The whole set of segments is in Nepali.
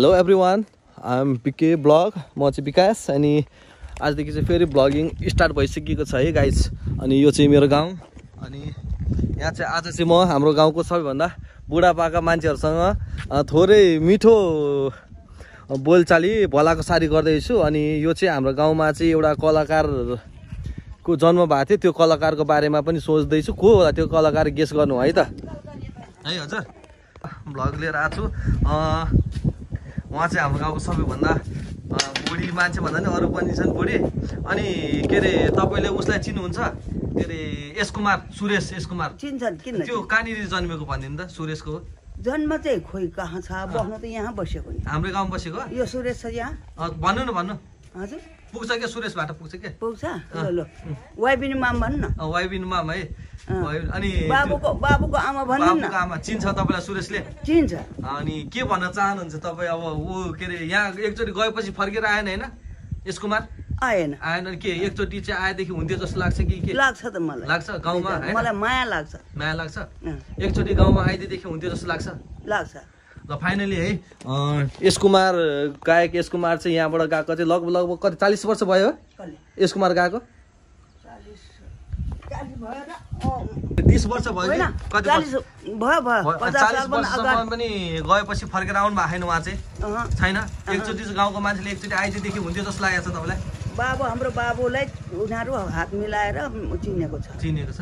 Hello everyone, I am P K blog. म चाहिँ विकास अनि आजदेखि चाहिँ फेरि ब्लगिङ स्टार्ट भइसकेको छ है गाइज। अनि यो चाहिँ मेरो गाउँ अनि यहाँ चाहिँ आज चाहिँ म हाम्रो गाउँको सबैभन्दा बुढापाका मान्छेहरूसँग थोरै मिठो बोलचाली भलाको सारी गर्दैछु। अनि यो चाहिँ हाम्रो गाउँमा चाहिँ एउटा कलाकारको जन्म भएको थियो, त्यो कलाकारको बारेमा पनि सोच्दैछु। को होला त्यो कलाकार, गेस गर्नु है त। है हजुर, ब्लग लिएर आएको छु। उहाँ चाहिँ हाम्रो गाउँको सबैभन्दा बुढी मान्छे भन्दा नि अरू पनि छन् बुढी। अनि के अरे तपाईँले उसलाई चिन्नुहुन्छ? के अरे एस कुमार, सुरेश एस कुमार चिन्छन्? किन त्यो कहाँनिर जन्मेको भनिदिनु त। सुरेशको जन्म चाहिँ खोइ कहाँ छ, बस्नु त यहाँ बसेको नि, हाम्रै गाउँमा बसेको। यो सुरेश छ यहाँ। भन्नु न भन्नु। हजुर पुग्छ क्या, सुरेशबाट पुग्छ क्या। पुग्छ। ल वाइबिनी माम भन्नु न। वाइबिनी माम है। अनि बाबुको आमा भन्नु न। बाबुको आमा चिन्छ तपाईँलाई सुरेशले? चिन्छ। अनि के भन्न चाहनुहुन्छ तपाईँ? अब ऊ के अरे यहाँ एकचोटि गएपछि फर्केर आएन होइन एस कुमार? आएन। अनि के एकचोटि चाहिँ आएदेखि हुन्थ्यो जस्तो लाग्छ कि के? लाग्छ त मलाई। लाग्छ गाउँमा? मलाई माया लाग्छ। माया लाग्छ? एकचोटि गाउँमा आइदिएदेखि हुन्थ्यो जस्तो लाग्छ? लाग्छ। ल फाइनली है, एस कुमार गायक एस कुमार चाहिँ यहाँबाट गएको चाहिँ लगभग कति 40 वर्ष भयो एस कुमार गएको? 30 वर्ष भयो। कति भयो 40 वर्षसम्म पनि गएपछि फर्केर आउनु भएको छैन उहाँ चाहिँ? छैन। एकचोटि गाउँको मान्छेले एकचोटि आइदिएदेखि हुन्थ्यो जस्तो लागेको छ तपाईँलाई? बाबु, हाम्रो बाबुलाई उनीहरू हात मिलाएर चिनेको छ। चिनेको छ।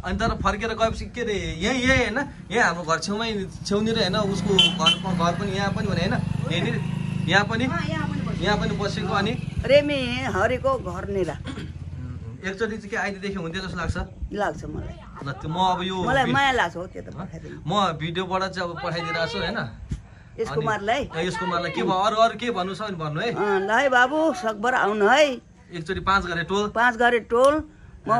अनि तर फर्केर गएपछि के अरे यही होइन, यहाँ हाम्रो घर छेउनिर होइन, उसको घर पनि यहाँ पनि भने होइन, यहीँनिर यहाँ पनि बसेको। अनि रेमी हरेको घरनिर एकचोटि चाहिँ के आइदिएदेखि हुन्थ्यो जस्तो लाग्छ मलाई। ल त्यो म अब यो मलाई माया लाग्छ हो, त्यो त पठाइदिनु। म भिडियोबाट चाहिँ अब पठाइदिरहेको छु होइन यस कुमारलाई। यस कुमारलाई के भयो, अरू के भन्नु छ भने भन्नु है। ल है बाबु, सकभर आउनु है। एकचोटि 5 घरे टोल म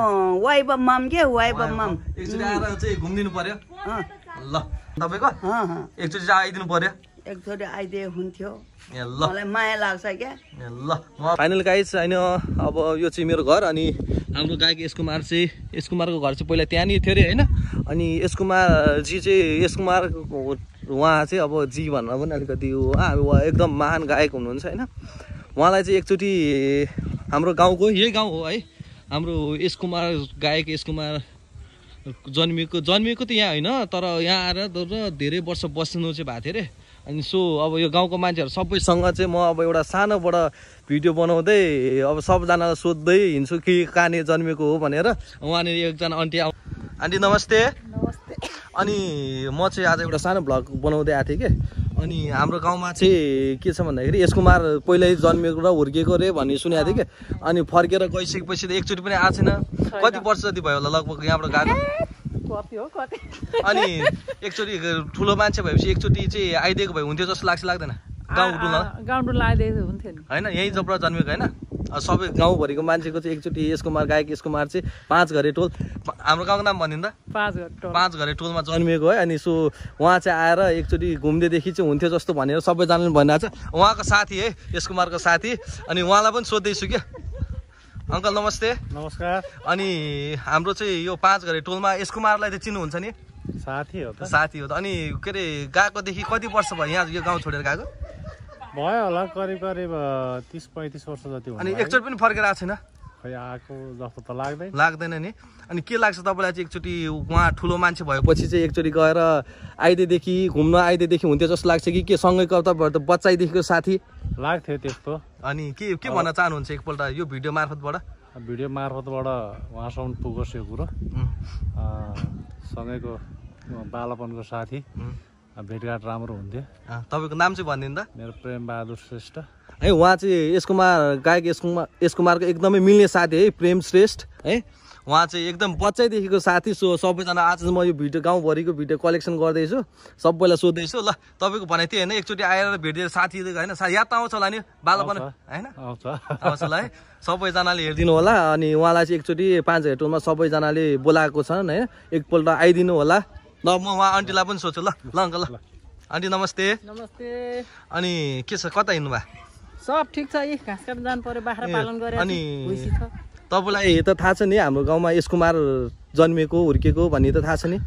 वाइब माम के वाइब माम एकचोटि आएर चाहिँ घुमिदिनु पर्यो। ल तपाईँको एकचोटि चाहिँ आइदिनु पर्यो। एकचोटि आइदिए हुन्थ्यो। ल मलाई माया लाग्छ क्या। ल फाइनल गाइस होइन, अब यो चाहिँ मेरो घर। अनि हाम्रो गायक एस कुमारको घर चाहिँ पहिला त्यहाँनिर थियो अरे होइन। अनि एस कुमारजी चाहिँ एस कुमार उहाँ चाहिँ अब जी भन्न पनि अलिकति एकदम महान गायक हुनुहुन्छ होइन। उहाँलाई चाहिँ एकचोटि हाम्रो गाउँको यही गाउँ हो है, हाम्रो एस कुमार गायक एस कुमार जन्मिएको त यहाँ होइन, तर यहाँ आएर धेरै वर्ष बस्नु चाहिँ भएको थियो अरे। अनि सो अब यो गाउँको मान्छेहरू सबैसँग चाहिँ म अब एउटा सानोबाट भिडियो बनाउँदै अब सबजनालाई सोध्दै हिँड्छु कि कहाँनिर जन्मेको हो भनेर। उहाँनिर एकजना आन्टी नमस्ते। अनि म चाहिँ आज एउटा सानो भ्लग बनाउँदै आएको थिएँ कि। अनि हाम्रो गाउँमा चाहिँ के छ भन्दाखेरि एस कुमार पहिल्यै जन्मेको र हुर्किएको रे भन्ने सुनेको थिएँ कि। अनि फर्केर गइसकेपछि त एकचोटि पनि आएको छैन। कति वर्ष जति भयो होला लगभग यहाँबाट गएको? अनि एकचोटि ठुलो मान्छे भएपछि एकचोटि चाहिँ आइदिएको भए हुन्थ्यो जस्तो लाग्दैन? गाउँ आइदिएको हुन्थ्यो नि होइन, यहीँ जब जन्मेको होइन। सबै गाउँभरिको मान्छेको चाहिँ एकचोटि एस कुमार गायक एस कुमार चाहिँ 5 घरे टोल, हाम्रो गाउँको नाम भनिदिनु त। 5 घरे टोलमा जन्मिएको है। अनि सो उहाँ चाहिँ आएर एकचोटि घुम्दैदेखि चाहिँ हुन्थ्यो जस्तो भनेर सबैजनाले भनिरहेको छ। उहाँको साथी है, एस कुमारको साथी। अनि उहाँलाई पनि सोध्दैछु क्या। अङ्कल नमस्ते। नमस्कार। अनि हाम्रो चाहिँ यो 5 घरे टोलमा एस कुमारलाई चाहिँ चिन्नुहुन्छ नि? साथी हो त। साथी हो त। अनि के अरे गएकोदेखि कति वर्ष भयो यहाँ यो गाउँ छोडेर गएको? भयो होला करिब 30-35 वर्ष जति भयो। अनि एकचोटि पनि फर्केर आएको छैन? खै आएको जस्तो त लाग्दैन नि। अनि के लाग्छ तपाईँलाई चाहिँ एकचोटि उहाँ ठुलो मान्छे भएपछि चाहिँ एकचोटि गएर घुम्न आइदिएदेखि हुन्थ्यो जस्तो लाग्छ कि के सँगैको तपाईँहरू त बच्चाइदेखिको साथी लाग्थ्यो त्यस्तो? अनि के भन्न चाहनुहुन्छ एकपल्ट यो भिडियो मार्फतबाट? उहाँसम्म पुगोस् यो कुरो। सँगैको बालपनको साथी, भेटघाट राम्रो हुन्थ्यो। तपाईँको नाम चाहिँ भनिदिनु त। मेरो प्रेम बहादुर श्रेष्ठ है। उहाँ चाहिँ एस कुमार गायक एस कुमारको एकदमै मिल्ने साथी है, प्रेम श्रेष्ठ है। उहाँ चाहिँ एकदम बच्चैदेखिको साथी। सो सबैजना आज म यो भिडियो गाउँभरिको भिडियो कलेक्सन गर्दैछु, सबैलाई सोध्दैछु। ल तपाईँको भनाइ थियो होइन, एकचोटि आएर भेटेर साथी होइन, याद त आउँछ होला नि बालपन होइन? आउँछ होला है। सबैजनाले हेरिदिनु होला। अनि उहाँलाई चाहिँ एकचोटि 5 घरे टोलमा सबैजनाले बोलाएको छन् है, एकपल्ट आइदिनु होला। ल म उहाँ आन्टीलाई पनि सोध्छु। ल अङ्कल। ल आन्टी नमस्ते। अनि के छ, कता हिँड्नु भयो? सब ठिक छ, घाँस काट्न जानु पर्यो, बाख्रा पालन गरेर। अनि तपाईँलाई त थाहा छ नि हाम्रो गाउँमा एस कुमार जन्मेको हुर्केको भन्ने त थाहा छ नि,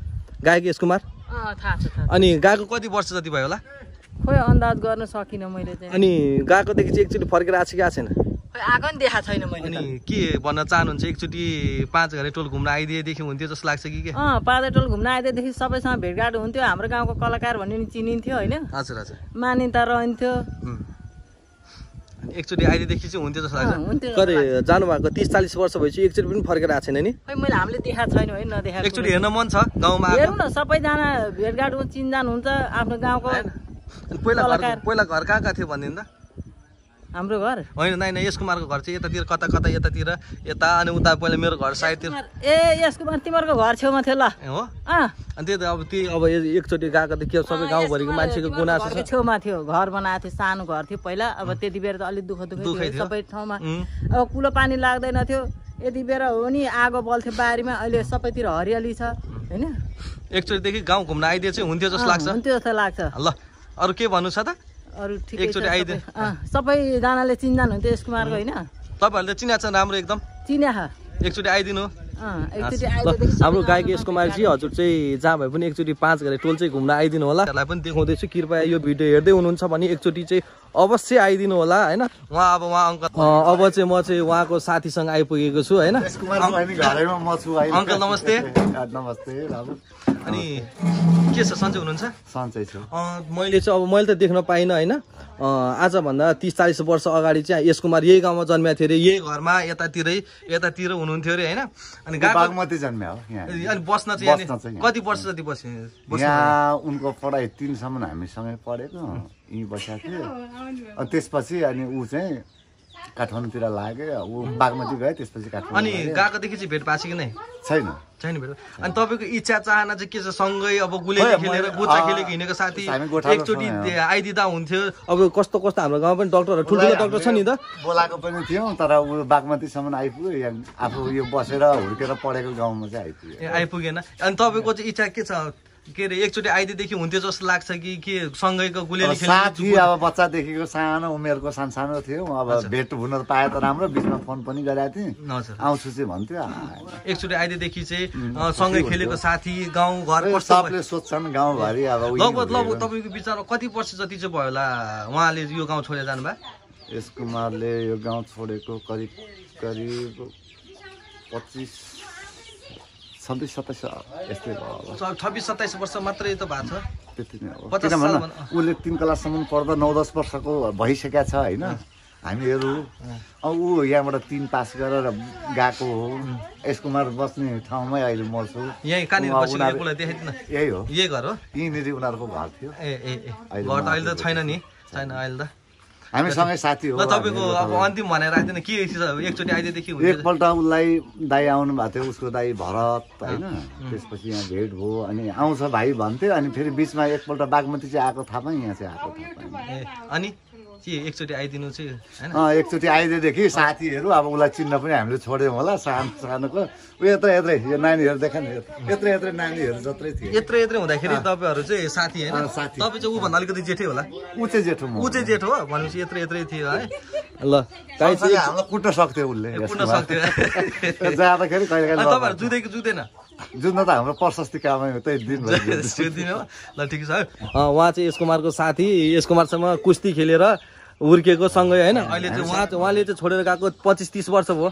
गायक एस कुमार? थाहा छ। अनि गएको कति वर्ष जति भयो होला? खोइ अन्दाज गर्न सकिनँ मैले चाहिँ। अनि गएकोदेखि चाहिँ एकचोटि फर्केर आएको छ कि आएको छैन? खोइ आएको नि देखाएको छैन मैले। अनि के भन्न चाहनुहुन्छ? एकचोटि 5 घरे टोल घुम्न आइदिएदेखि हुन्थ्यो जस्तो लाग्छ कि के? पाँचटोल घुम्न आइदिएदेखि सबैसँग भेटघाट हुन्थ्यो, हाम्रो गाउँको कलाकार भन्ने नि चिनिन्थ्यो होइन, हजुर हजुर, मान्यता रहन्थ्यो। एकचोटि आइदिएदेखि चाहिँ हुन्थ्यो जस्तो लाग्छ। हुन्थ्यो। कति जानुभएको 30-40 वर्ष भएपछि एकचोटि पनि फर्केर आएको छैन नि? खोइ मैले हामीले देखाएको छैन है, नदेखाएको। एकचोटि हेर्न मन छ गाउँमा? हेरौँ न, सबैजना भेटघाट चिनजान हुन्छ आफ्नो गाउँको। पहिला घर कहाँ कहाँ थियो भनिदिनु त? हाम्रो घर होइन नाइ यसकुमारको घर चाहिँ यतातिर कता कता यतातिर यता अनि उता पहिला मेरो घर साइडतिर। यसकुमार तिमीहरूको घर छेउमा थियो ल। हो अनि त्यही त अब एकचोटि गएको त के सबै गाउँभरिको मान्छेको गुनासो छ। छेउमा थियो, घर बनाएको थियो, सानो घर थियो पहिला। अब त्यति बेर त अलिक दुःखै थियो सबै ठाउँमा। अब कुलो पानी लाग्दैन थियो यति बेर हो नि, आगो बल्थ्यो बारीमा। अहिले सबैतिर हरियाली छ होइन। एकचोटिदेखि गाउँ घुम्न आइदिए चाहिँ हुन्थ्यो जस्तो लाग्छ। हुन्थ्यो जस्तो लाग्छ। ल अरू के भन्नु छ त? अरू ठिकै छ, एकचोटि आइदिए सबैजनाले चिन्जान हुन्थ्यो यसकुमारको होइन। तपाईँहरूले चिनाएको छ राम्रो एकदम? चिन्या एकचोटि आइदिनु। एकचोटि हाम्रो गायक यसकुमारजी हजुर चाहिँ जहाँ भए पनि एकचोटि 5 घरे टोल चाहिँ घुम्न आइदिनु होला। त्यसलाई पनि देखाउँदैछु, कृपया यो भिडियो हेर्दै हुनुहुन्छ भने एकचोटि चाहिँ अवश्य आइदिनु होला होइन। उहाँ अङ्कल अब चाहिँ म चाहिँ उहाँको साथीसँग आइपुगेको छु होइन। अङ्कल नमस्ते। नमस्ते बाबु। अनि के छ, सन्चै हुनुहुन्छ? सन्चै छु। मैले त देख्न पाइनँ होइन। आजभन्दा 30-40 वर्ष अगाडि चाहिँ यसकुमार यही गाउँमा जन्मेको थियो अरे, यही घरमा यतातिर हुनुहुन्थ्यो अरे होइन। अनि बागमती जन्मे हो यहाँ। अनि बस्न चाहिँ कति वर्ष जति बस्यो यहाँ? उनको पढाइ 3 सम्म हामीसँगै पढेको, यहीँ बसेको थियो। अनि त्यसपछि अनि ऊ चाहिँ काठमाडौँतिर लाग्यो, ऊ बागमती गयो, त्यसपछि काठमाडौँ। अनि गएकोदेखि चाहिँ भेट भएको कि नै? छैन भेट। अनि तपाईँको इच्छा चाहना चाहिँ के छ? सँगै अब गुलेली खेलेर गोचा खेलेको हिँडेको साथी एकचोटि आइदिँदा हुन्थ्यो। अब कस्तो हाम्रो गाउँमा पनि डक्टरहरू ठुल्ठुलो डक्टर छ नि त, बोलाएको पनि थियौँ, तर ऊ बागमतीसम्म आइपुग्यो। आफू यो बसेर हुर्केर पढेको गाउँमा चाहिँ आइपुगेन। अनि तपाईँको चाहिँ इच्छा के छ? के अरे एकचोटि आइदिएदेखि हुन्थ्यो जस्तो लाग्छ कि के सँगैको गुलेली खेल्नु? साथी अब बच्चादेखिको सानो उमेरको सानो थियो। अब भेट हुन पाए त राम्रो, बिचमा फोन पनि गरेको थिएँ, आउँछु चाहिँ भन्थ्यो। एकचोटि आइदिएदेखि चाहिँ सँगै खेलेको साथी गाउँ घर सबले सोध्छन् गाउँभरि। अब लगभग तपाईँको विचारमा कति वर्ष जति चाहिँ भयो होला उहाँले यो गाउँ छोडेर जानुभयो? यसकुमारले यो गाउँ छोडेको करिब 26-27 यस्तै भयो। 26-27 वर्ष मात्रै त भएको छ। त्यति नै हो, किनभने उसले 3 क्लाससम्म पढ्दा 9-10 वर्षको भइसकेको छ होइन। हामीहरू अब ऊ यहाँबाट 3 पास गरेर गएको हो। यसकुमार बस्ने ठाउँमै अहिले म छु। यही कहाँनिर बसेको देखाइदिनु न? यही हो, यही घर हो। यहीँनिर उनीहरूको घर थियो। घर त अहिले त छैन नि, छैन अहिले त। हामीसँगै साथी हो। तपाईँको अब अन्तिम भनेर राख्दैन के एकचोटि आइदिएदेखि एकपल्ट उसलाई दाई आउनु भएको थियो, उसको दाई भरत होइन। त्यसपछि यहाँ भेट भयो, अनि आउँछ भाइ भन्थ्यो। अनि फेरि बिचमा एकपल्ट बागमती चाहिँ आएको थाहा पाएँ, यहाँ चाहिँ आएको थाहा पाएँ। अनि के एकचोटि आइदिनु चाहिँ होइन? एकचोटि आइदिएदेखि साथीहरू अब उसलाई चिन्न पनि हामीले छोड्यौँ होला। सानोको ऊ यत्रै यो नानीहरू देखा नि, यत्रै नानीहरू जत्रै थियो। यत्रै हुँदाखेरि तपाईँहरू चाहिँ साथी होइन? तपाईँ चाहिँ ऊभन्दा अलिकति जेठै होला? ऊ चाहिँ जेठो हो भनेपछि यत्रै थियो है। ल हामीलाई कुट्न सक्थ्यो उसले, कुट्न सक्थ्यो जाँदाखेरि कहिले कहिले। तपाईँहरू जुत्दैन? जुत्न त हाम्रो प्रशस्ति कामै हो, त्यही दिन हो। ल ठिक छ। उहाँ चाहिँ यसकुमारको साथी, यसकुमारसँग कुस्ती खेलेर हुर्केको सँगै होइन। अहिले चाहिँ उहाँले चाहिँ छोडेर गएको 25-30 वर्ष भयो,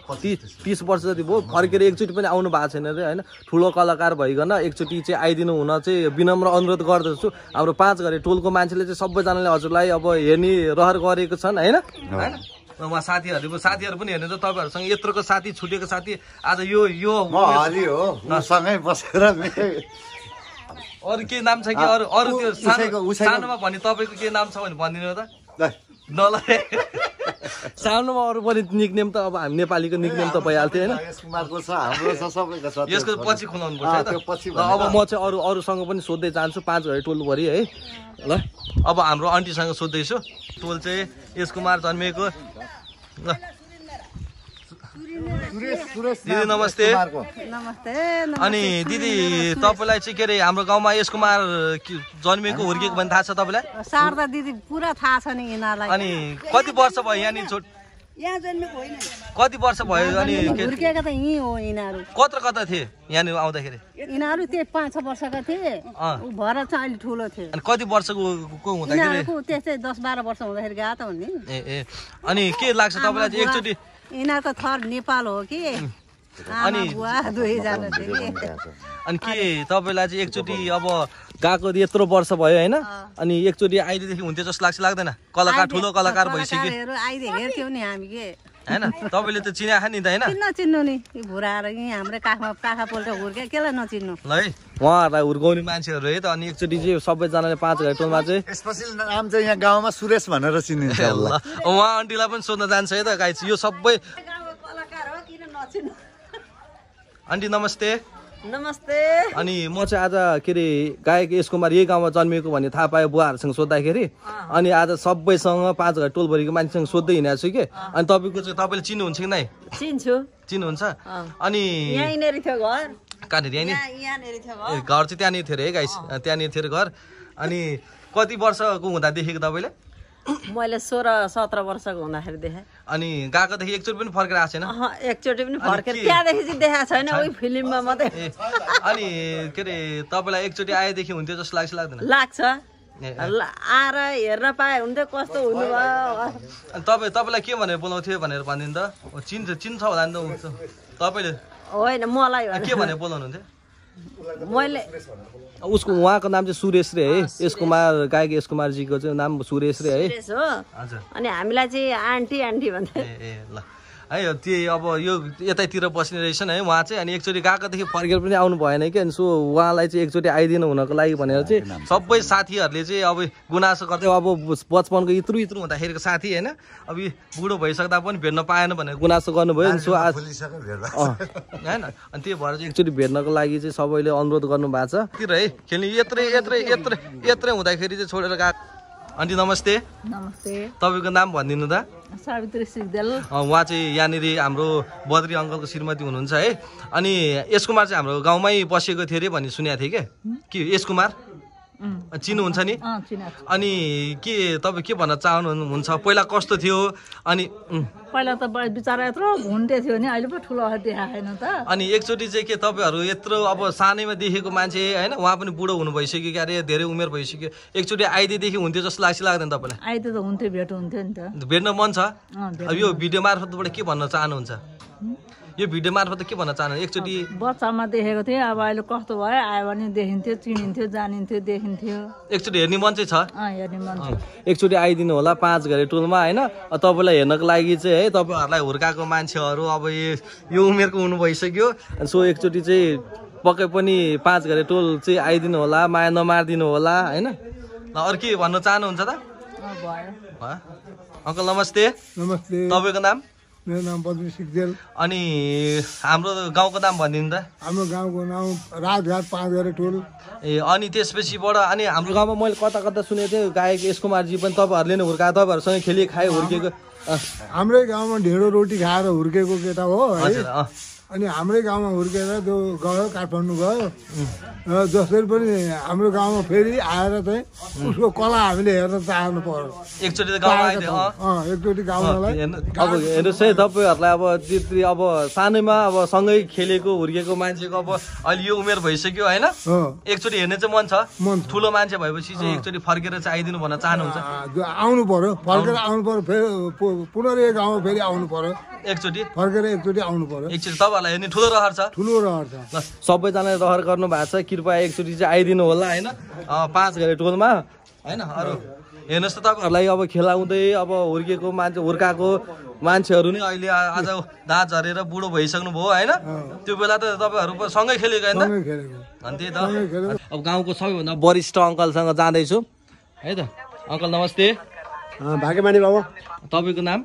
30 वर्ष जति भयो। फर्केर एकचोटि पनि आउनु भएको छैन अरे होइन। ठुलो कलाकार भइकन एकचोटि चाहिँ आइदिनु हुन चाहिँ विनम्र अनुरोध गर्दछु। हाम्रो 5 घरे टोलको मान्छेले चाहिँ सबैजनाले हजुरलाई अब हेर्ने रहर गरेको छन् होइन। उहाँ साथीहरू पनि हेर्नु त, तपाईँहरूसँग यत्रोको साथी छुटेको साथी आज यो हली हो सँगै बसेर। अरू के नाम छ कि अरू त्यो सानोमा भने तपाईँको के नाम छ भने भनिदिनु त ल। सानोमा अरू पनि निकनेम त अब हामी नेपालीको निकनेम त भइहाल्थ्यो होइन। यसको पछि खुलाउनु पर्छ। अब म चाहिँ अरूसँग पनि सोध्दै जान्छु 5 घरे टोलभरि है। ल अब हाम्रो आन्टीसँग सोध्दैछु। टोल चाहिँ यसकुमार जन्मेको। ल दिदी नमस्ते। अनि दिदी तपाईँलाई चाहिँ के अरे हाम्रो गाउँमा यसकुमार जन्मेको हुर्केको भने थाहा छ तपाईँलाई? शारदा दिदी पुरा थाहा छ नि यिनीहरूलाई। अनि कति वर्ष भयो यहाँनिर यहाँ जन्मेको होइन कति वर्ष भयो अनि हुर्केका त यहीँ हो यिनीहरू कता थिए यहाँनिर आउँदाखेरि यिनीहरू त्यही 5-6 वर्षका थिए ऊ भएर चाहिँ अहिले ठुलो थियो अनि कति वर्षको हुँदाखेरि यिनीहरूको त्यस्तै 10-12 वर्ष हुँदाखेरि गएको त हो नि ए अनि के लाग्छ तपाईँलाई चाहिँ एकचोटि यिनीहरूको थर नेपाल हो कि अनि बुवा दुईजना थियो अनि के तपाईँलाई चाहिँ एकचोटि अब गएको यत्रो वर्ष भयो होइन अनि एकचोटि आइदिएदेखि हुन्थ्यो जस्तो लाग्छ लाग्दैन कलाकार ठुलो कलाकार भइसक्यो आइदे हेर्थ्यौँ नि हामी के होइन तपाईँले त चिनाखा नि त होइन नचिन्नु नि भुराएर यहीँ हाम्रो काखा पोल्ट हुर्के केलाई नचिन्नु ल है उहाँहरूलाई हुर्काउने मान्छेहरू है त अनि एकचोटि चाहिँ सबैजनाले 5 घर टोलमा चाहिँ स्पेशल नाम चाहिँ यहाँ गाउँमा सुरेश भनेर चिनिन्छ उहाँ आन्टीलाई पनि सोध्न जान्छ है त गाई यो सबै कलाकार हो किन नचिन्नु आन्टी नमस्ते नमस्ते अनि म चाहिँ आज के अरे गायक यस कुमार यही गाउँमा जन्मिएको भन्ने थाहा पाएँ बुवाहरूसँग सोद्धाखेरि अनि आज सबैसँग 5 घर टोलभरिको मान्छेसँग सोध्दै हिँडेको छु कि अनि तपाईँको चाहिँ तपाईँले चिन्नुहुन्छ कि नै चिन्छु चिन्नुहुन्छ अनि यहीँनेर थियो घर कहाँनिर यहाँनेर थियो घर घर चाहिँ त्यहाँनिर थियो अरे है गाइस त्यहाँनिर थियो घर अनि कति वर्षको हुँदा देखेको तपाईँले मैले 16-17 वर्षको हुँदाखेरि देखेँ अनि गएकोदेखि एकचोटि पनि फर्केर आएको छैन एकचोटि पनि फर्केर त्यहाँदेखि चाहिँ देखाएको छैन उही फिल्ममा मात्रै अनि के अरे तपाईँलाई एकचोटि आएदेखि हुन्थ्यो जस्तो लाग्छ लाग्दैन लाग्छ आएर हेर्न पाए हुन्थ्यो कस्तो हुनुभयो तपाईँलाई के भनेर बोलाउँथ्यो भनेर भनिदिनु त चिन्छ होला नि त तपाईँले होइन मलाई के भनेर बोलाउनुहुन्थ्यो मैले उसको उहाँको नाम चाहिँ सुरेश रे है यस कुमार गायक यस कुमारजीको चाहिँ नाम सुरेश रे है हजुर अनि हामीलाई चाहिँ आन्टी आन्टी भन्थे ए ल है त्यही अब यो यतैतिर बस्ने रहेछ नि है उहाँ चाहिँ अनि एकचोटि गएकोदेखि फर्केर पनि आउनु भएन कि अनि सो उहाँलाई चाहिँ एकचोटि आइदिनु हुनको लागि भनेर चाहिँ सबै साथीहरूले चाहिँ अब गुनासो गर्दै अब बचपनको यत्रु हुँदाखेरिको साथी होइन अब बुढो भइसक्दा पनि भेट्न पाएन भनेर गुनासो गर्नुभयो नि सो आज होइन अनि त्यही भएर चाहिँ एकचोटि भेट्नको लागि चाहिँ सबैले अनुरोध गर्नु भएको छ तिर है खेल्ने यत्रै हुँदाखेरि चाहिँ छोडेर गएको आन्टी नमस्ते नमस्ते तपाईँको नाम भनिदिनु त सावित्री सिग्देल उहाँ चाहिँ यहाँनिर हाम्रो बद्री अङ्कलको श्रीमती हुनुहुन्छ है अनि यस कुमार चाहिँ हाम्रो गाउँमै बसेको थियो अरे भन्ने सुनेको थिएँ के यस कुमार चिन्नुहुन्छ नि अनि के तपाईँ के भन्न चाहनुहुन्छ पहिला कस्तो थियो अनि पहिला त बिचरा यत्रो घुन्टे थियो नि अहिले पो ठुलो देखाएन त अनि एकचोटि चाहिँ के तपाईँहरू यत्रो अब सानैमा देखेको मान्छे होइन उहाँ पनि बुढो हुनु भइसक्यो कि अरे धेरै उमेर भइसक्यो एकचोटि आइदिएदेखि हुन्थ्यो जस्तो लाग्छ लाग्दैन तपाईँलाई आइदिए त हुन्थ्यो भेट हुन्थ्यो नि त भेट्न मन छ अब यो भिडियो मार्फतबाट के भन्न चाहनुहुन्छ यो भिडियो मार्फत के भन्न चाहनुहुन्छ एकचोटि बच्चामा देखेको थिएँ अब अहिले कस्तो भयो आयो भने देखिन्थ्यो चिनिन्थ्यो जानिन्थ्यो देखिन्थ्यो एकचोटि हेर्ने मन चाहिँ छ हेर्ने मन छ एकचोटि आइदिनु होला 5 घरे टोलमा होइन तपाईँलाई हेर्नको लागि चाहिँ है तपाईँहरूलाई हुर्काएको मान्छेहरू अब यो उमेरको हुनु भइसक्यो सो एकचोटि चाहिँ पक्कै पनि 5 घरे टोल चाहिँ आइदिनु होला माया नमारिदिनु होला होइन अरू के भन्न चाहनुहुन्छ त अङ्कल नमस्ते नमस्ते तपाईँको नाम मेरो नाम बद्री सिग्देल अनि हाम्रो गाउँको नाम भनिदिनु त हाम्रो गाउँको नाम राजघाट 5 घरे टोल ए अनि त्यसपछिबाट अनि हाम्रो गाउँमा मैले कता सुनेको थिएँ गायक यस कुमारजी पनि तपाईँहरूले नै हुर्काए तपाईँहरूसँग खेली खाए हुर्केको हाम्रै गाउँमा ढेँडो रोटी खाएर हुर्केको केटा हो हजुर अनि हाम्रै गाउँमा हुर्केर त्यो गयो काठमाडौँ गयो र जसरी पनि हाम्रो गाउँमा फेरि आएर चाहिँ उसको कला हामीले हेर्न चाहनु पर्यो एकचोटि त गाउँमा आइदियो एकचोटि गाउँलाई अब हेर्नुहोस् है तपाईँहरूलाई अब त्यति अब सानैमा अब सँगै खेलेको हुर्केको मान्छेको अब अहिले यो उमेर भइसक्यो होइन एकचोटि हेर्ने चाहिँ मन छ ठुलो मान्छे भएपछि चाहिँ एकचोटि फर्केर चाहिँ आइदिनु भन्न चाहनुहुन्छ आउनु पर्यो फर्केर आउनु पर्यो फेरि पुनः गाउँमा फेरि आउनु पर्यो एकचोटि फर्केर एकचोटि आउनु पर्यो एकचोटि तपाईँहरूलाई हेर्ने ठुलो रहर छ ल सबैजनाले रहर गर्नु भएको छ कृपया एकचोटि चाहिँ आइदिनु होला होइन 5 घरे टोलमा होइन अरू हेर्नुहोस् त तपाईँहरूलाई अब खेलाउँदै अब हुर्केको मान्छे हुर्काएको मान्छेहरू नै अहिले आज दाँत झरेर बुढो भइसक्नु भयो होइन त्यो बेला त तपाईँहरू सँगै खेलेको होइन अनि त्यही त अब गाउँको सबैभन्दा वरिष्ठ अङ्कलसँग जाँदैछु है त अङ्कल नमस्ते भाग्यमानी बाबु तपाईँको नाम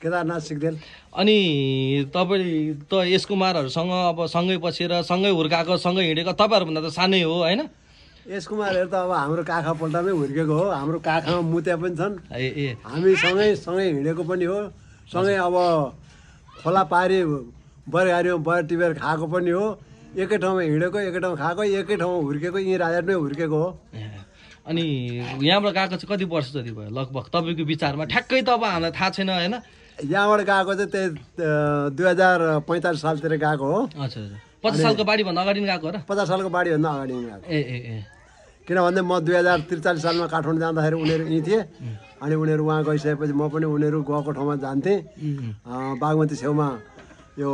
केदारनाथ सिग्देल अनि तपाईँले त यस कुमारहरूसँग अब सँगै बसेर सँगै हुर्काएको सँगै हिँडेको तपाईँहरूभन्दा त सानै हो होइन यस कुमारहरू त अब हाम्रो काखा पल्टामै हुर्केको हो हाम्रो काखामा मुत्या पनि छन् ए हामी सँगै हिँडेको पनि हो सँगै अब खोला पारी बरघारीमा बर टिपेर खाएको पनि हो एकै ठाउँमा हिँडेको एकै ठाउँमा खाएको एकै ठाउँमा हुर्केको यहीँ राजामै हुर्केको हो अनि यहाँबाट गएको चाहिँ कति वर्ष जति भयो लगभग तपाईँको विचारमा ठ्याक्कै त अब हामीलाई थाहा छैन होइन यहाँबाट गएको चाहिँ त्यही 2045 सालतिर गएको हो। अच्छा अच्छा 50 सालको बाढीभन्दा अगाडि गएको हो र? 50 सालको बाढीभन्दा अगाडि गएको। ए किनभने म 2043 सालमा काठमाडौँ जाँदाखेरि उनीहरू यहीँ थिए। अनि उनीहरू उहाँ गइसकेपछि म पनि उनीहरू गएको ठाउँमा जान्थेँ। बागमती छेउमा यो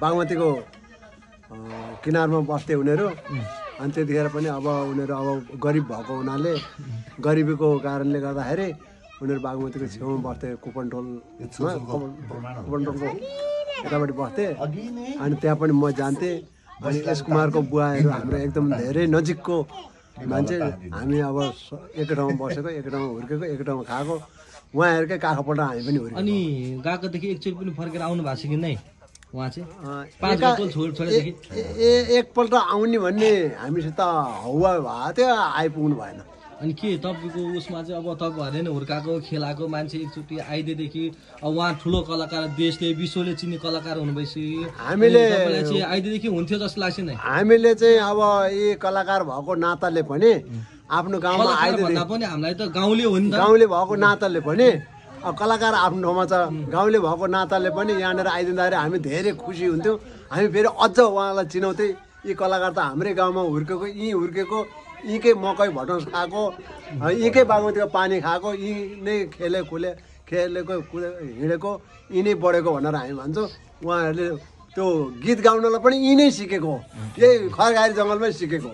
बागमतीको किनारमा बस्थे उनीहरू। अनि त्यतिखेर पनि अब उनीहरू अब गरिब भएको हुनाले गरिबीको कारणले गर्दाखेरि उनीहरू बागमतीको छेउमा बस्थे। कुपनटोलको यतापट्टि बस्थे। अनि त्यहाँ पनि म जान्थेँ। अनि एस कुमारको बुवाहरू हाम्रो एकदम धेरै नजिकको मान्छे। हामी अब एकै ठाउँमा बसेको, एकै ठाउँमा हुर्केको, एकै ठाउँमा खाएको। उहाँहरूकै काखपल्ट हामी पनि हुर्केको। अनि गएकोदेखि एकचोटि पनि फर्केर आउनु भएको छ कि नै उहाँ चाहिँ? 5 गते छोडेदेखि एकपल्ट आउने भन्ने हामीसित हौवा भएको थियो, आइपुग्नु भएन। अनि के तपाईँको उसमा चाहिँ अब तपाईँहरूले नै हुर्काएको खेलाएको मान्छे एकचोटि आइदिएदेखि अब उहाँ ठुलो कलाकार, देशले विश्वले चिन्ने कलाकार हुनुभएपछि हामीले चाहिँ आइदिएदेखि हुन्थ्यो जस्तो लाग्छ नि? हामीले चाहिँ अब यी कलाकार भएको नाताले पनि आफ्नो गाउँमा भन्दा पनि हामीलाई त गाउँले हो नि त। गाउँले भएको नाताले पनि अब कलाकार आफ्नो ठाउँमा छ। गाउँले भएको नाताले पनि यहाँनिर आइदिँदाखेरि हामी धेरै खुसी हुन्थ्यौँ। हामी फेरि अझ उहाँलाई चिनाउँथ्यौँ। यी कलाकार त हाम्रै गाउँमा हुर्केको, यहीँ हुर्केको, यहीँकै मकै भटौस खाएको, यहीँकै बागमतीको पानी खाएको, यहीँ नै खेलेको हिँडेको, यहीँ नै बढेको भनेर हामी भन्छौँ। उहाँहरूले त्यो गीत गाउनलाई पनि यहीँ नै सिकेको, यही खरघारी जङ्गलमै सिकेको।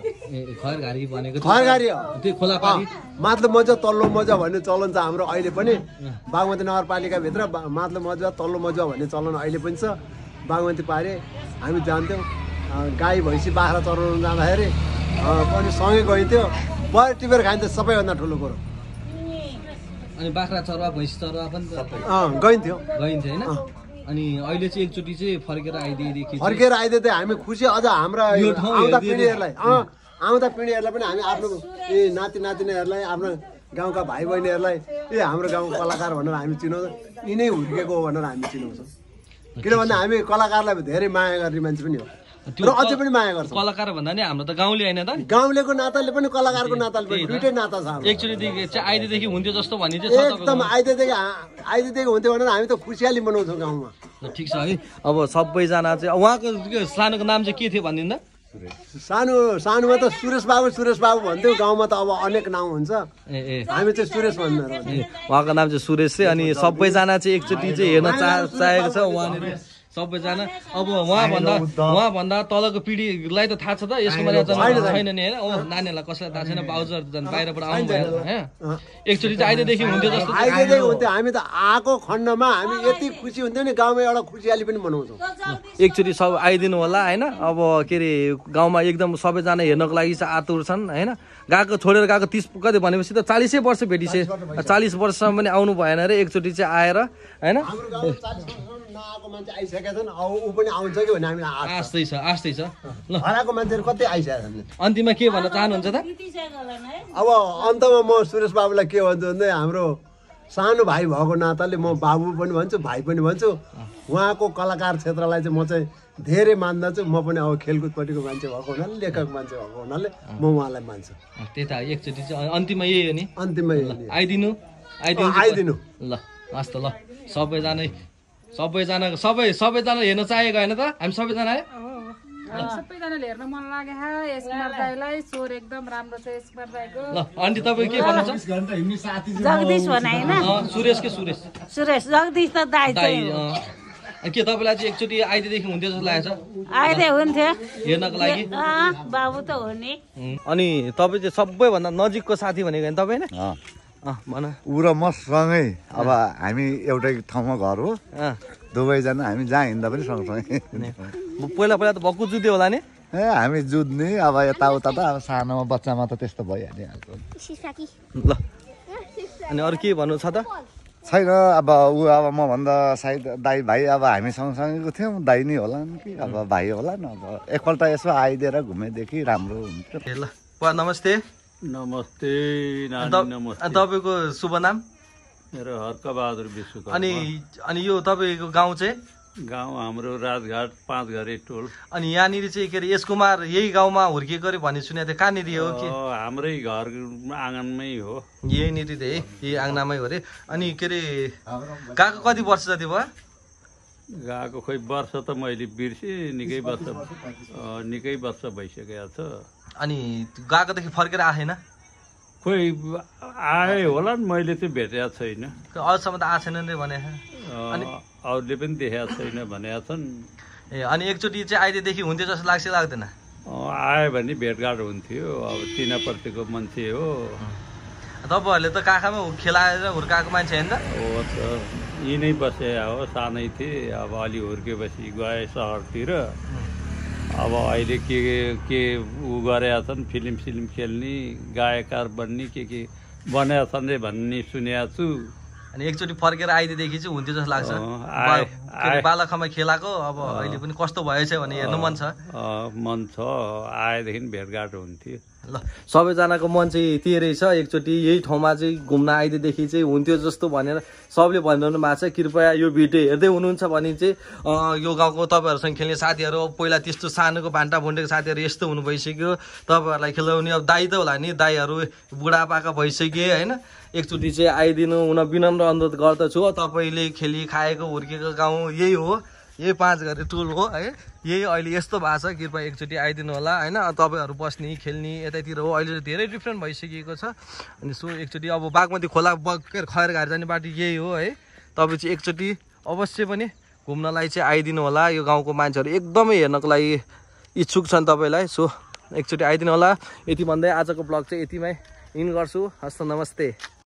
खरघारी भनेको खरघारी त्यो खोलापारी माथिल्लो मजा तल्लो मजा भन्ने चलन छ हाम्रो अहिले पनि। बागमती नगरपालिकाभित्र माथिल्लो मजा तल्लो मजा भन्ने चलन अहिले पनि छ। बागमती पारी हामी जान्थ्यौँ। गाई भैँसी बाख्रा चराउनु जाँदाखेरि पनि सँगै गइन्थ्यो। बर टिपेर खाइन्थ्यो सबैभन्दा ठुलो कुरो। अनि बाख्रा चरुवा भैँसी चरुवा पनि गइन्थ्यो होइन? अनि अहिले चाहिँ एकचोटि चाहिँ फर्केर आइदिएदेखि हामी खुसी। अझ हाम्रा आउँदा पिँढीहरूलाई पनि हामी आफ्नो नाति नातिनीहरूलाई, आफ्नो गाउँका भाइ बहिनीहरूलाई हाम्रो गाउँको कलाकार भनेर हामी चिनाउँछौँ। यिनै हुर्केको हो भनेर हामी चिनाउँछौँ। किनभने हामी कलाकारलाई धेरै माया गर्ने मान्छे पनि हो र अझै पनि माया गर्छ। कलाकार भन्दा नि हाम्रो त गाउँले होइन त? गाउँलेको नाताले पनि कलाकारको नाताले पनि दुइटै नाता छ। एकचोटिदेखि चाहिँ आइदिएदेखि हुन्थ्यो जस्तो भन्ने चाहिँ एकदम आइदिएदेखि हुन्थ्यो भनेर हामी त खुसियाली मनाउँछौँ गाउँमा। ठिक छ है। अब सबैजना चाहिँ उहाँको सानोको नाम चाहिँ के थियो भनिदिनु त? सानोमा त सुरेश बाबु भन्थ्यो। गाउँमा त अब अनेक नाम हुन्छ। हामी चाहिँ सुरेश भन्नु। उहाँको नाम चाहिँ सुरेश चाहिँ। अनि सबैजना चाहिँ एकचोटि चाहिँ हेर्न चाहेको छ उहाँनिर सबैजना। अब उहाँभन्दा तलको पिँढीलाई त थाहा छ त यसको बारेमा छैन नि होइन? नानीहरूलाई कसैलाई थाहा छैन। बाउजूहरू झन् बाहिरबाट आउनु भएन होइन? एकचोटि चाहिँ आइदिएदेखि हुन्थ्यो जस्तो हुन्थ्यो। हामी त आएको खण्डमा हामी यति खुसी हुन्थ्यौँ नि, गाउँमा एउटा खुसियाली पनि मनाउँछौँ। एकचोटि सब आइदिनु होला होइन? अब के अरे गाउँमा एकदम सबैजना हेर्नको लागि चाहिँ आतुर छन् होइन? गएको छोडेर गएको 30 कति भनेपछि त 40 वर्ष भेटिसके। 40 वर्षसम्म पनि आउनु भएन अरे। एकचोटि चाहिँ आएर होइन नआएको मान्छे आइसकेका छन्। ऊ पनि आउँछ कि भन्ने हामी आस्तै छ ल। हराएको मान्छेहरू कति आइसकेका छन्। अन्तिममा के भन्न चाहनुहुन्छ त? अब अन्तमा म सुरेश बाबुलाई के भन्छु भने हाम्रो सानो भाइ भएको नाताले म बाबु पनि भन्छु, भाइ पनि भन्छु। उहाँको कलाकार क्षेत्रलाई चाहिँ म चाहिँ धेरै मान्दछु। म पनि अब खेलकुदपट्टिको मान्छे भएको हुनाले, लेखक मान्छे भएको हुनाले म उहाँलाई मान्छु। त्यही त एकचोटि चाहिँ अन्तिममा यही हो नि? अन्तिममा आइदिनु ल। हस् त ल। सबैजना हेर्न चाहेको होइन त? हामी सबैजना सबैजनाले हेर्न मन लाग्यो। यसकुमार दाइलाई स्वर एकदम राम्रो छ यसकुमार दाइको। ल आन्टी तपाईँ के भन्नुहुन्छ? जगदीश भने होइन? सुरेश जगदीश त दाइ के तपाईँलाई चाहिँ एकचोटि आइदिएदेखि हुन्थ्यो जस्तो लागेको छ? आइदिए हुन्थ्यो हेर्नको लागि। बाबु त हो नि। अनि तपाईँ चाहिँ सबैभन्दा नजिकको साथी भनेको होइन तपाईँ होइन? भन। ऊ र म सँगै अब हामी एउटै ठाउँमा घर हो। दुवैजना हामी जहाँ हिँड्दा पनि सँगसँगै। पहिला त भक्कु जुत्यो होला नि? हामी जुत्ने अब यताउता त अब सानोमा बच्चामा त त्यस्तो भइहाल्यो। ल अनि अरू के भन्नु छ त? छैन। अब अब मभन्दा सायद दाइ भाइ अब हामी सँगसँगैको थियौँ। दाइ नै होला कि अब भाइ होला नि। अब एकपल्ट यसो आइदिएर घुमेदेखि राम्रो हुन्छ। ल नमस्ते। नमस्ते नमस्ते। तपाईँको शुभ नाम? मेरो हर्कबहादुर विश्वकर्मा। अनि यो तपाईँको गाउँ चाहिँ? गाउँ हाम्रो राजघाट 5 घरे टोल। अनि यहाँनिर चाहिँ के अरे यसकुमार यही गाउँमा हुर्किएको अरे भन्ने सुनेको थिएँ, कहाँनिर हो कि? हाम्रै घर आँगनमै हो, यहीँनिर है, यही आँगनामै हो अरे। अनि के अरे गएको कति वर्ष जति भयो? गएको खोइ वर्ष त मैले बिर्सेँ, निकै वर्ष भइसकेको छ। अनि गएकोदेखि फर्केर आएन? खोइ आए होला नि, मैले चाहिँ भेटेको छैन। अहिलेसम्म त आएको छैन रे भने। अनि अरूले पनि देखाएको छैन भनेका छन्। ए अनि एकचोटि चाहिँ अहिलेदेखि हुन्थ्यो जस्तो लाग्छ लाग्दैन? आयो भने भेटघाट हुन्थ्यो, अब चिनापर्तीको मान्छे हो। तपाईँहरूले त काखामा खेलाएर हुर्काएको मान्छे होइन? हो त, यिनै बसे हो, सानै थिएँ, अब अलि हुर्केपछि गए सहरतिर। अब अहिले के उ गरेका छन्, फिल्म खेल्ने, गायककार बन्ने के बनाएका छन् रे भन्ने सुनेको छु। अनि एकचोटि फर्केर आइदिएदेखि चाहिँ हुन्थ्यो जस्तो लाग्छ? बालखामा खेलाएको अब अहिले पनि कस्तो भएछ भने हेर्नु मन छ? मन छ, आएदेखि भेटघाट हुन्थ्यो। ल सबैजनाको मन चाहिँ त्यही रहेछ, एकचोटि यही ठाउँमा चाहिँ घुम्न आइदिएदेखि चाहिँ हुन्थ्यो जस्तो भनेर सबले भनिरहनु भएको छ। कृपया यो भिडियो हेर्दै हुनुहुन्छ भने चाहिँ यो गाउँको तपाईँहरूसँग खेल्ने साथीहरू, पहिला त्यस्तो सानोको भान्टा भुन्डेको साथीहरू यस्तो हुनु भइसक्यो, तपाईँहरूलाई खेलाउने अब दाइ त होला नि, दाइहरू बुढापाका भइसक्यो होइन। एकचोटि चाहिँ आइदिनु हुन विनम्र अनुरोध गर्दछु। तपाईँले खेली खाएको हुर्केको गाउँ यही हो, यही 5 घरे टोल हो है, यही अहिले यस्तो भएको छ। कृपया एकचोटि आइदिनु होला होइन। तपाईँहरू बस्ने खेल्ने यतैतिर हो, अहिले धेरै डिफ्रेन्ट भइसकेको छ। अनि सो एकचोटि अब बागमती खोला खैर घाट जाने बाटो यही हो है। तपाईँ चाहिँ एकचोटि अवश्य पनि घुम्नलाई चाहिँ आइदिनु होला। यो गाउँको मान्छेहरू एकदमै हेर्नको लागि इच्छुक छन् तपाईँलाई, सो एकचोटि आइदिनु होला। यति भन्दै आजको ब्लग चाहिँ यतिमै इन गर्छु। हस्त नमस्ते।